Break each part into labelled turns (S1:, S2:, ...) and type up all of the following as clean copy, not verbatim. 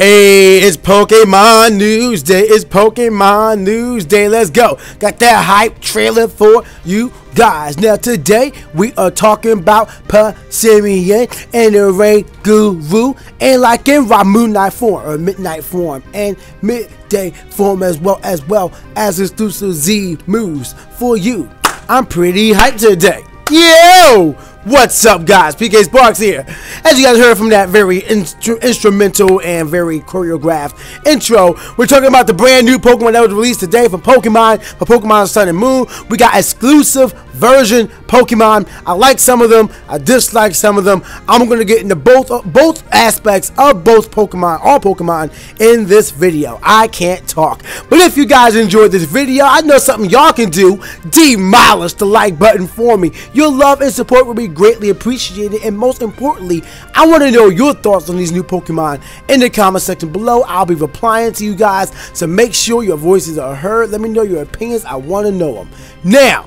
S1: Hey, it's Pokemon News Day. It's Pokemon News Day. Let's go. Got that hype trailer for you guys. Now today we are talking about Passimian and Oranguru, and like in Ramunite form or midnight form and midday form as well as exclusive Z moves for you. I'm pretty hyped today. Yo! What's up, guys? PKSparkxx here. As you guys heard from that very instrumental and very choreographed intro, we're talking about the brand new Pokemon that was released today from Pokemon for Pokemon Sun and Moon. We got exclusive version Pokemon. I like some of them, I dislike some of them. I'm going to get into both aspects of both Pokemon, all Pokemon, in this video. I can't talk. But if you guys enjoyed this video, I know something y'all can do. Demolish the like button for me. Your love and support will be greatly appreciated, and most importantly, I want to know your thoughts on these new Pokemon in the comment section below. I'll be replying to you guys, so make sure your voices are heard. Let me know your opinions. I want to know them. Now,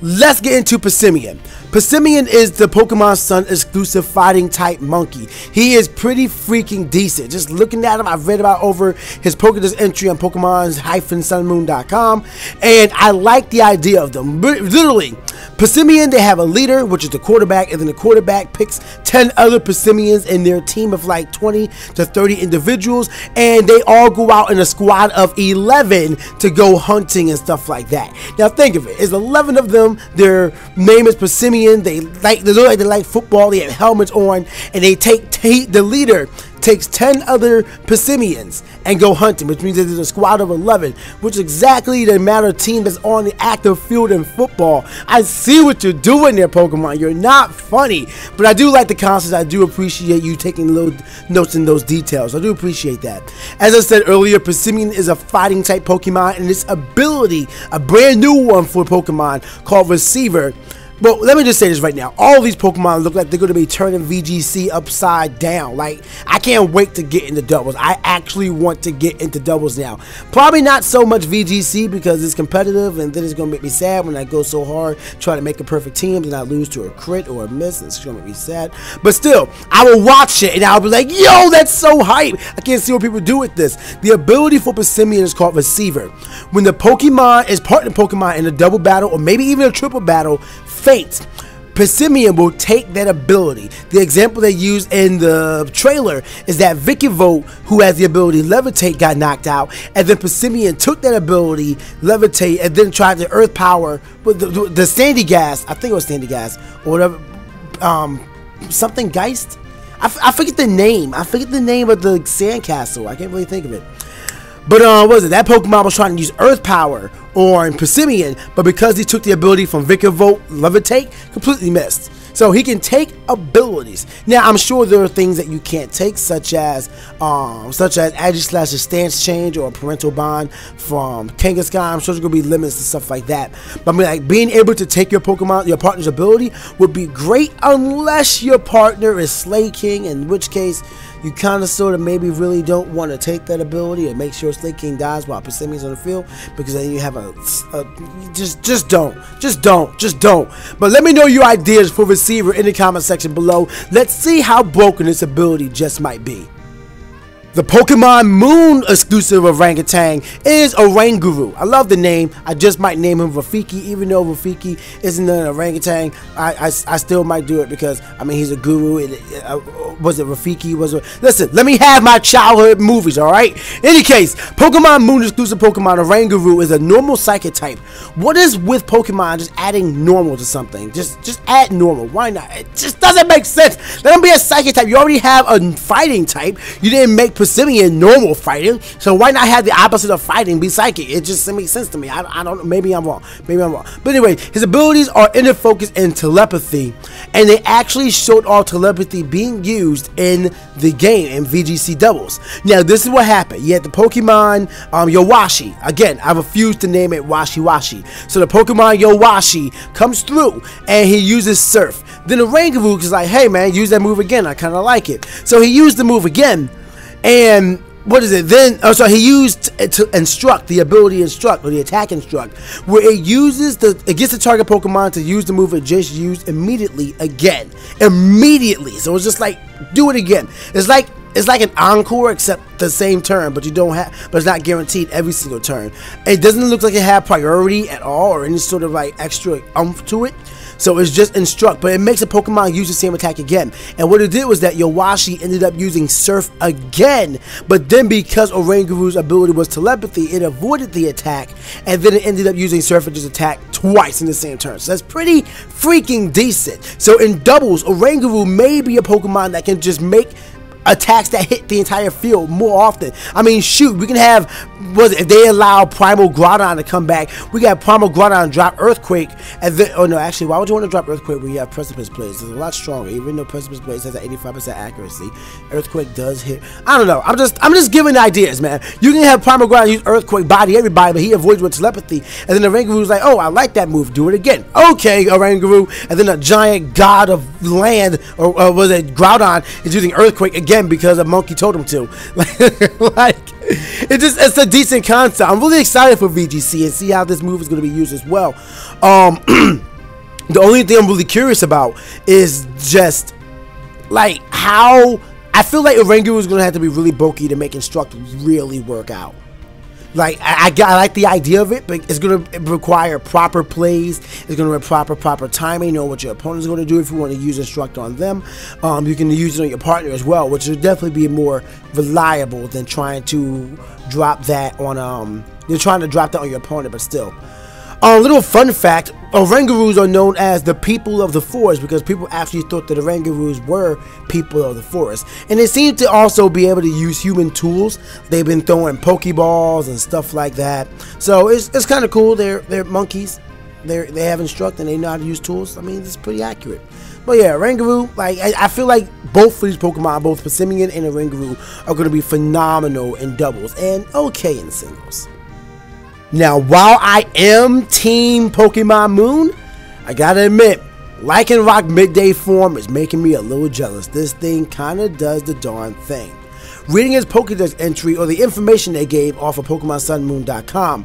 S1: let's get into Passimian. Passimian is the Pokemon Sun exclusive fighting type monkey. He is pretty freaking decent. Just looking at him, I've read about over his Pokédex entry on Pokemon-sunmoon.com, and I like the idea of them. Literally, Passimian, they have a leader, which is the quarterback, and then the quarterback picks 10 other Passimians in their team of like 20 to 30 individuals, and they all go out in a squad of 11 to go hunting and stuff like that. Now think of it, it's 11 of them. Their name is Passimian. They look like they like football. They have helmets on, and they the leader takes 10 other Passimians and go hunting, which means there's a squad of 11, which is exactly the amount of team that's on the active field in football. I see what you're doing there, Pokemon. You're not funny, but I do like the concepts. I do appreciate you taking little notes in those details. I do appreciate that. As I said earlier, Passimian is a fighting type Pokemon, and its ability, a brand new one for Pokemon called Receiver. But let me just say this right now. All these Pokemon look like they're going to be turning VGC upside down. Like, I can't wait to get into doubles. I actually want to get into doubles now. Probably not so much VGC because it's competitive, and then it's going to make me sad when I go so hard trying to make a perfect team and I lose to a crit or a miss. It's going to make me sad. But still, I will watch it and I'll be like, yo, that's so hype. I can't see what people do with this. The ability for Passimian is called Receiver. When the Pokemon is partner Pokemon in a double battle or maybe even a triple battle, faints, Passimian will take that ability. The example they used in the trailer is that Vikavolt, who has the ability Levitate, got knocked out, and then Passimian took that ability Levitate and then tried to Earth Power with the Sandy Gas. I think it was Sandy Gas or whatever. Something Geist. I forget the name. I forget the name of the sandcastle. I can't really think of it. But what was it? That Pokemon was trying to use Earth Power on Passimian, but because he took the ability from Vikavolt Levitate, completely missed. So he can take abilities. Now I'm sure there are things that you can't take, such as Agi/a stance change or a parental bond from Kangaskhan. I'm sure there's gonna be limits and stuff like that. But I mean, like, being able to take your Pokemon, your partner's ability, would be great unless your partner is Slay King, in which case you kind of sort of maybe really don't want to take that ability and make sure Slay King dies while Passimian's on the field, because then you have just don't. But let me know your ideas for Receiver in the comment section below. Let's see how broken this ability just might be. The Pokemon Moon exclusive orangutan is Oranguru. I love the name. I just might name him Rafiki, even though Rafiki isn't an orangutan. I still might do it because, I mean, he's a guru. Was it Rafiki? Listen, let me have my childhood movies, alright? In any case, Pokemon Moon exclusive Pokemon Oranguru is a normal psychic type. What is with Pokemon just adding normal to something? Just add normal. Why not? It just doesn't make sense. Let him be a psychic type. You already have a fighting type. You didn't make Passimian normal fighting, so why not have the opposite of fighting be psychic? It just makes sense to me. I don't know, maybe I'm wrong. But anyway, his abilities are inner focus and telepathy, and they actually showed all telepathy being used in the game in VGC doubles. Now this is what happened. You had the Pokemon Yowashi. Again, I refuse to name it Washi. So the Pokemon Yowashi comes through and he uses Surf. Then the Oranguru is like, hey man, use that move again. I kind of like it. So he used the move again. And what is it then? Oh, so he used to instruct, the ability instruct, or the attack instruct, where it gets the target Pokemon to use the move it just used immediately again. So it's just like, do it again. It's like it's like an encore except the same turn, but you don't have, but it's not guaranteed every single turn. It doesn't look like it had priority at all or any sort of like extra oomph to it. So it's just instruct, but it makes a Pokemon use the same attack again. And what it did was that Yowashi ended up using Surf again, but then because Oranguru's ability was telepathy, it avoided the attack, and then it ended up using Surf and just attack twice in the same turn. So that's pretty freaking decent. So in doubles, Oranguru may be a Pokemon that can just make attacks that hit the entire field more often. I mean, shoot, we can have, if they allow Primal Groudon to come back, we got Primal Groudon drop Earthquake, and then, oh no, actually, why would you want to drop Earthquake when you have Precipice Blaze? It's a lot stronger, even though Precipice Blaze has an 85% accuracy. Earthquake does hit. I don't know. I'm just giving ideas, man. You can have Primal Groudon use Earthquake, body everybody, but he avoids with telepathy, and then the Oranguru's like, oh, I like that move, do it again. Okay, Oranguru, and then a giant god of land, or was it Groudon, is using Earthquake again because a monkey told him to. Like, it's a decent concept. I'm really excited for VGC and see how this move is going to be used as well. The only thing I'm really curious about is just like how I feel like Oranguru is going to have to be really bulky to make Instruct really work out. Like, I like the idea of it, but it's going to require proper plays. It's going to require proper timing, know what your opponent's going to do if you want to use Instruct on them. You can use it on your partner as well, which will definitely be more reliable than trying to drop that on, you're trying to drop that on your opponent, but still. Little fun fact, Orangurus are known as the people of the forest because people actually thought that Orangurus were people of the forest. And they seem to also be able to use human tools. They've been throwing Pokeballs and stuff like that. So it's kind of cool. They're monkeys. They have Instruct and they know how to use tools. I mean, it's pretty accurate. But yeah, Oranguru, like I feel like both of these Pokemon, both Passimian and Oranguru, are going to be phenomenal in doubles and okay in singles. Now, while I am Team Pokemon Moon, I gotta admit, Lycanroc midday form is making me a little jealous. This thing kinda does the darn thing. Reading his Pokédex entry or the information they gave off of PokemonSunMoon.com,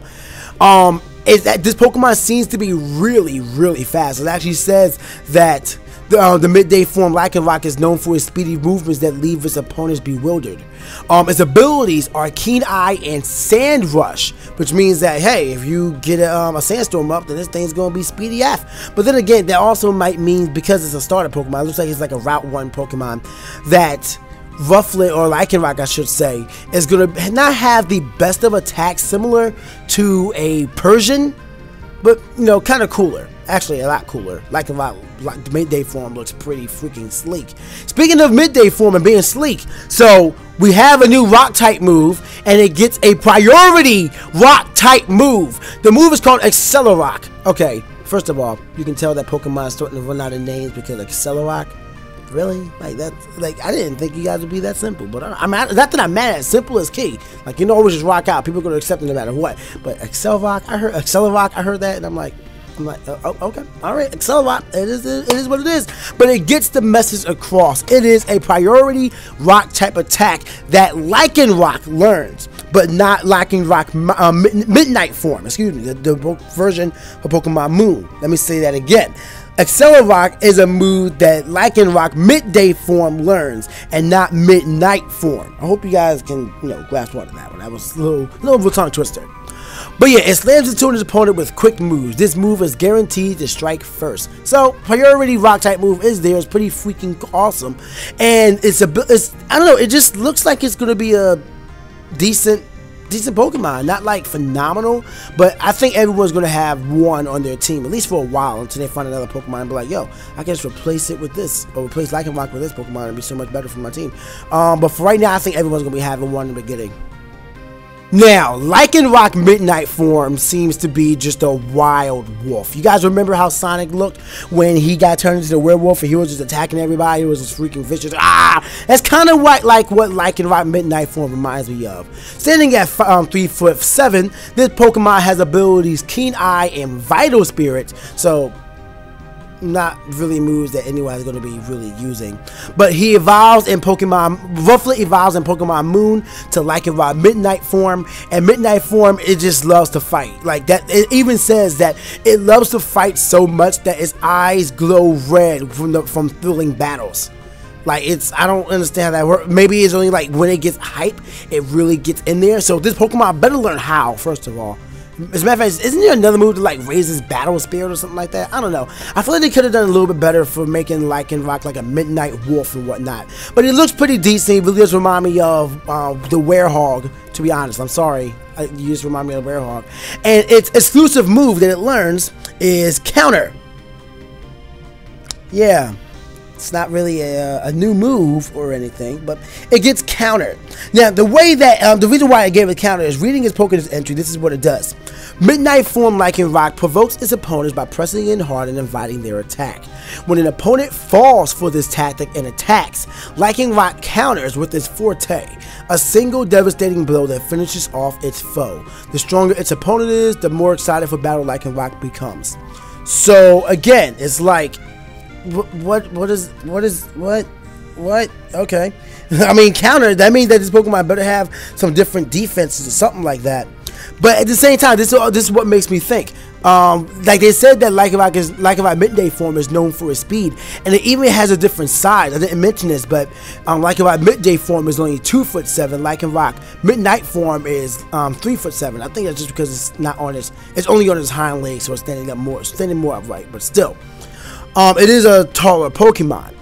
S1: is that this Pokemon seems to be really, really fast. It actually says that the midday form Lycanroc is known for his speedy movements that leave his opponents bewildered. His abilities are Keen Eye and Sand Rush, which means that, hey, if you get a sandstorm up, then this thing's going to be speedy F. But then again, that also might mean, because it's a starter Pokemon, it looks like it's like a Route 1 Pokemon, that Rufflet, or Lycanroc I should say, is going to not have the best of attacks similar to a Persian, but, you know, kind of cooler. Actually, a lot cooler. Lycanroc, like the midday form looks pretty freaking sleek. Speaking of midday form and being sleek, so we have a new rock type move, and it gets a priority rock type move. The move is called Accelerock. Okay, first of all, you can tell that Pokemon is starting to run out of names because Accelerock. Really? Like that? Like, I didn't think you guys would be that simple, but I'm not that I'm mad at it. Simple is key. Like, you know, always just rock out. People are gonna accept it no matter what. But Accelerock, I heard that, and I'm like, oh, okay, all right, Accelerock, it is what it is. But it gets the message across. It is a priority rock type attack that Lycanroc learns, but not Lycanroc midnight form. Excuse me, the version of Pokemon Moon. Let me say that again. Accelerock is a move that Lycanroc midday form learns and not midnight form. I hope you guys can, you know, grasp onto that one. That was a little tongue twister. But yeah, it slams into his opponent with quick moves. This move is guaranteed to strike first. So priority rock type move is there. It's pretty freaking awesome, and it's I don't know. It just looks like it's gonna be a decent Pokemon. Not like phenomenal, but I think everyone's gonna have one on their team at least for a while until they find another Pokemon and be like, yo, I can just replace it with this, or replace Lycanroc with this Pokemon and be so much better for my team. But for right now, I think everyone's gonna be having one in the beginning. Now, Lycanroc midnight form seems to be just a wild wolf. You guys remember how Sonic looked when he got turned into a werewolf and he was just attacking everybody? It was just freaking vicious. That's kind of like what Lycanroc midnight form reminds me of. Standing at 3'7", this Pokemon has abilities Keen Eye and Vital Spirit. So, not really moves that anyone is going to be really using, but he evolves in Pokemon. Rufflet evolves in Pokemon Moon to Lycanroc midnight form, and midnight form, it just loves to fight. Like that, it even says that it loves to fight so much that its eyes glow red from thrilling battles. Like, I don't understand how that works. Maybe it's only like when it gets hype, it really gets in there. So this Pokemon better learn how, first of all. As a matter of fact, isn't there another move to like raise his battle spirit or something like that? I don't know. I feel like they could have done a little bit better for making Lycanroc like a midnight wolf and whatnot. But he looks pretty decent. He really does remind me of the Werehog, to be honest. I'm sorry. You just remind me of Werehog. And its exclusive move that it learns is Counter. Yeah. It's not really a new move or anything, but it gets countered. Now, the way that the reason why I gave it counter is reading his Pokédex entry. This is what it does. Midnight form Lycanroc provokes its opponents by pressing in hard and inviting their attack. When an opponent falls for this tactic and attacks, Lycanroc counters with its forte, a single devastating blow that finishes off its foe. The stronger its opponent is, the more excited for battle Lycanroc becomes. So again, it's like, what? Okay. I mean, counter, that means that this Pokemon better have some different defenses or something like that. But at the same time, this is what makes me think. Like they said that Lycanroc Midday form is known for its speed, and it even has a different size. I didn't mention this, but Lycanroc Midday form is only 2'7". Lycanroc Midnight form is 3'7". I think that's just because it's not on it's only on its hind legs, so it's standing more upright. But still. It is a taller Pokemon.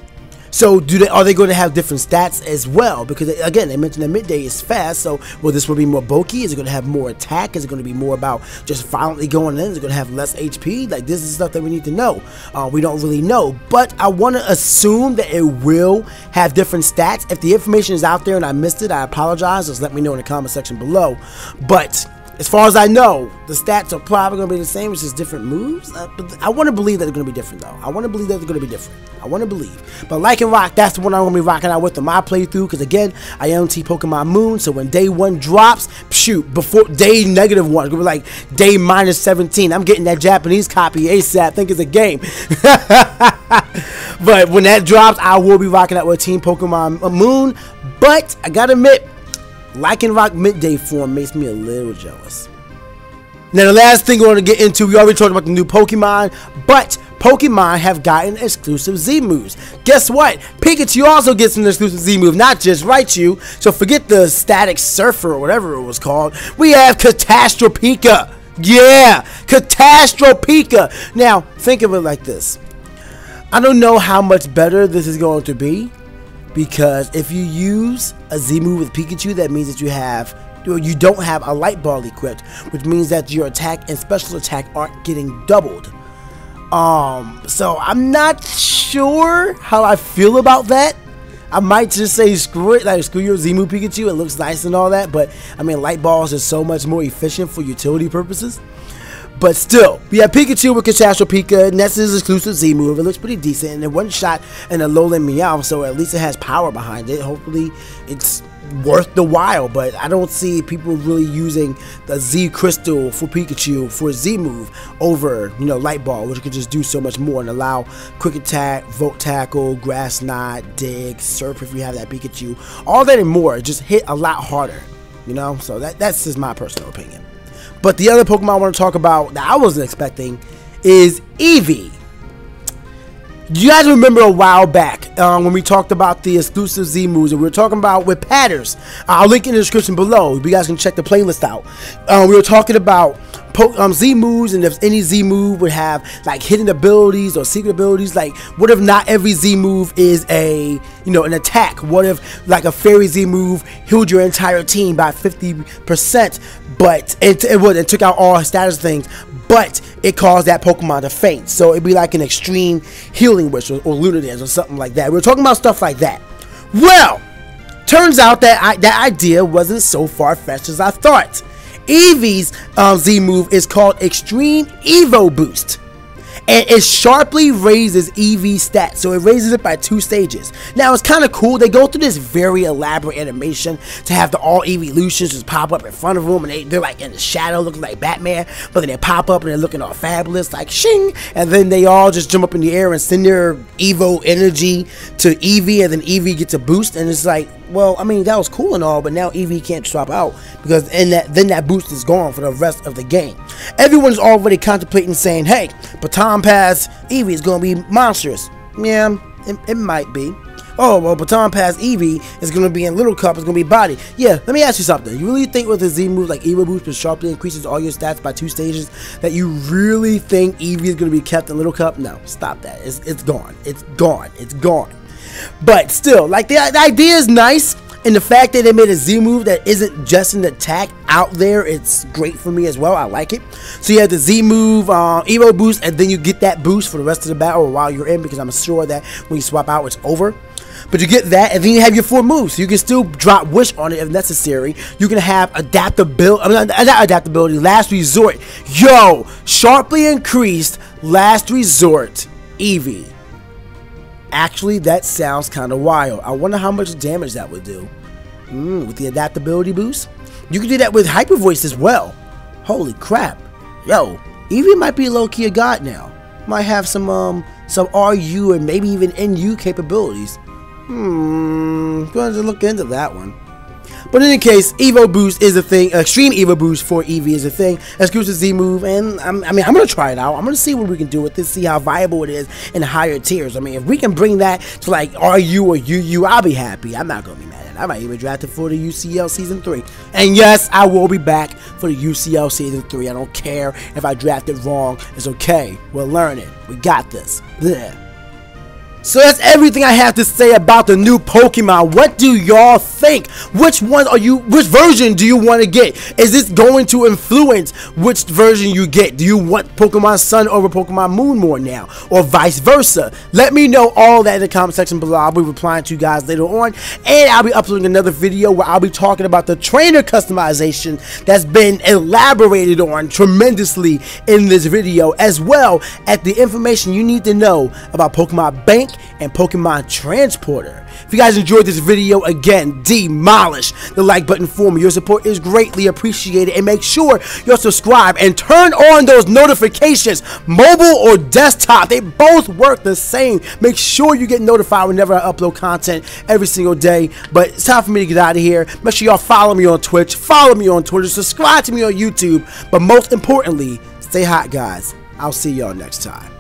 S1: So are they going to have different stats as well? Because again, they mentioned that Midday is fast, so will this one be more bulky? Is it going to have more attack? Is it going to be more about just violently going in? Is it going to have less HP? Like, this is stuff that we need to know. We don't really know, but I want to assume that it will have different stats. If the information is out there and I missed it, I apologize. Just let me know in the comment section below. But as far as I know, the stats are probably going to be the same. It's just different moves. But I want to believe that they're going to be different, though. I want to believe that they're going to be different. I want to believe. But Lycanroc, that's the one I'm going to be rocking out with in my playthrough. Because, again, I am Team Pokemon Moon. So when day 1 drops, shoot, before day -1, it's going to be like day -17. I'm getting that Japanese copy ASAP. I think it's a game. But when that drops, I will be rocking out with Team Pokemon Moon. But I got to admit, Lycanroc Midday form makes me a little jealous. Now, the last thing I want to get into, we already talked about the new Pokemon, but Pokemon have gotten exclusive Z moves. Guess what? Pikachu also gets an exclusive Z move, not just Raichu. So forget the Static Surfer or whatever it was called. We have Catastropika. Yeah, Catastropika. Now, think of it like this. I don't know how much better this is going to be. Because if you use a Z move with Pikachu, that means that you don't have a Light Ball equipped, which means that your attack and special attack aren't getting doubled. So I'm not sure how I feel about that. I might just say screw it, like screw your Z move Pikachu. It looks nice and all that, but I mean, Light Balls is so much more efficient for utility purposes. But still, we have Pikachu with Catastropika, and that's his exclusive Z move. It looks pretty decent, and it one shot in a lowland Meow, so at least it has power behind it. Hopefully, it's worth the while, but I don't see people really using the Z Crystal for Pikachu for a Z move over, Light Ball, which could just do so much more and allow Quick Attack, Volt Tackle, Grass Knot, Dig, Surf if you have that Pikachu. All that and more, just hit a lot harder, So that's just my personal opinion. But the other Pokemon I want to talk about that I wasn't expecting is Eevee. You guys remember a while back when we talked about the exclusive Z moves that we were talking about with Patters. I'll link in the description below. You guys can check the playlist out. We were talking about Z moves, and if any Z move would have like hidden abilities or secret abilities. Like, what if not every Z move is an attack? What if like a Fairy Z move healed your entire team by 50%, but it took out all status things, but it caused that Pokemon to faint? So it'd be like an extreme healing wish or Lunatics or something like that. We were talking about stuff like that. Well, turns out that that idea wasn't so far-fetched as I thought. Eevee's Z move is called Extreme Evo Boost, and it sharply raises Eevee's stats, so it raises it by 2 stages. Now, it's kind of cool. They go through this very elaborate animation to have the all evolutions just pop up in front of them, and they're like in the shadow looking like Batman, but then they pop up and they're looking all fabulous, like shing, and then they all just jump up in the air and send their Evo energy to Eevee, and then Eevee gets a boost, and it's like, well, I mean, that was cool and all, but now Eevee can't swap out because then that boost is gone for the rest of the game. Everyone's already contemplating saying, hey, Baton Pass Eevee is going to be monstrous. Yeah, it might be. oh, well, Baton Pass Eevee is going to be in Little Cup, it's going to be body. Yeah, let me ask you something. You really think with a Z move like Evo Boost, which sharply increases all your stats by 2 stages, that you really think Eevee is going to be kept in Little Cup? No, stop that. It's gone. It's gone. It's gone. But still, like, the idea is nice. And the fact that they made a Z move that isn't just an attack out there, it's great for me as well. I like it. So you have the Z move, Evo Boost, and then you get that boost for the rest of the battle while you're in, because I'm sure that when you swap out, it's over. But you get that, and then you have your 4 moves. So you can still drop Wish on it if necessary. You can have adaptability, not adaptability, Last Resort. Yo, sharply increased Last Resort Eevee. Actually, that sounds kind of wild. I wonder how much damage that would do. With the adaptability boost. You can do that with Hyper Voice as well. Holy crap. Yo, Eevee might be low-key a god now. Might have some RU and maybe even NU capabilities. Going to look into that one. But in any case, Evo Boost is a thing. Extreme Evo Boost for Eevee is a thing. Exclusive Z move, and I mean, I'm gonna try it out. I'm gonna see what we can do with this, see how viable it is in the higher tiers. I mean, if we can bring that to like RU or UU, I'll be happy. I'm not gonna be mad at it. I might even draft it for the UCL Season 3. And yes, I will be back for the UCL Season 3. I don't care if I draft it wrong. It's okay. We're learning. We got this. Blech. So that's everything I have to say about the new Pokemon. What do y'all think? Which version do you want to get? Is this going to influence which version you get? Do you want Pokemon Sun over Pokemon Moon more now? Or vice versa? Let me know all that in the comment section below. I'll be replying to you guys later on. And I'll be uploading another video where I'll be talking about the trainer customization that's been elaborated on tremendously in this video, as well as the information you need to know about Pokemon Bank and Pokemon Transporter. If you guys enjoyed this video, again, demolish the like button for me. Your support is greatly appreciated, and make sure you're subscribed and turn on those notifications, mobile or desktop. They both work the same. Make sure you get notified whenever I upload content every single day. But it's time for me to get out of here. Make sure y'all follow me on Twitch, follow me on Twitter, subscribe to me on YouTube, but most importantly, stay hot, guys. I'll see y'all next time.